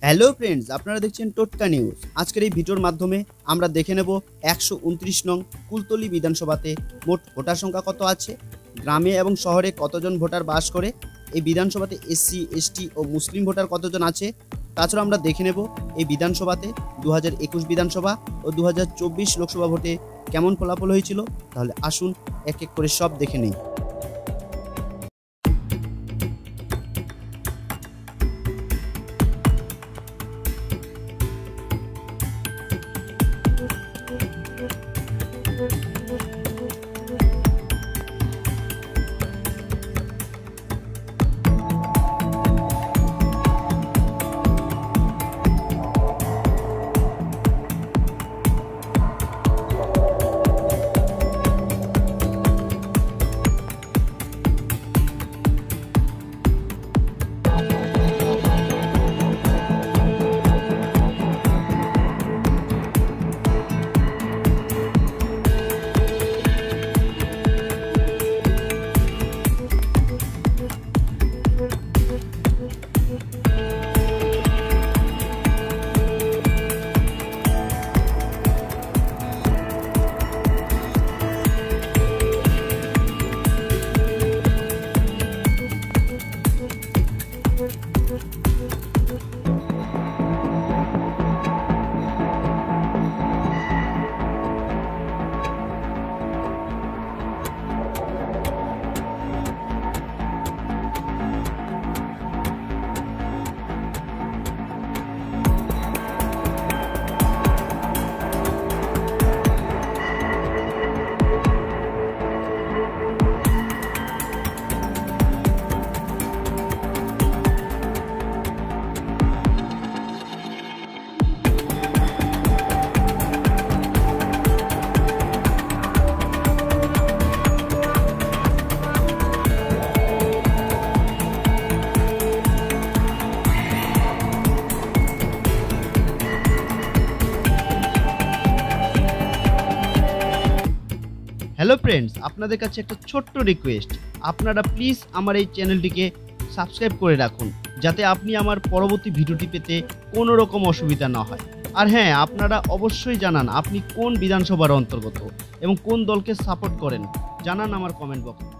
Hello friends, আপনারা দেখছেন টোটকা নিউজ। আজকের এই ভিডিওর মাধ্যমে আমরা দেখে নেব 129 নং কুলতলি বিধানসভাতে মোট ভোটার সংখ্যা কত আছে, গ্রামে এবং শহরে কতজন ভোটার বাস করে, এই বিধানসভাতে এসসি এসটি ও মুসলিম ভোটার কতজন আছে। তাছাড়া আমরা দেখে নেব এই বিধানসভাতে 2021 বিধানসভা ও 2024 লোকসভা ভোটে কেমন ফলাফল হয়েছিল। তাহলে আসুন এক এক করে সব দেখে নেই। হ্যালো ফ্রেন্ডস, আপনাদের কাছে একটা ছোট্ট রিকোয়েস্ট, আপনারা প্লিজ আমার এই চ্যানেলটিকে সাবস্ক্রাইব করে রাখুন, যাতে আপনি আমার পরবর্তী ভিডিওটি পেতে কোনো রকম অসুবিধা না হয়। আর হ্যাঁ, আপনারা অবশ্যই জানান আপনি কোন বিধানসভার অন্তর্গত এবং কোন দলকে সাপোর্ট করেন, জানান আমার কমেন্ট বক্সে।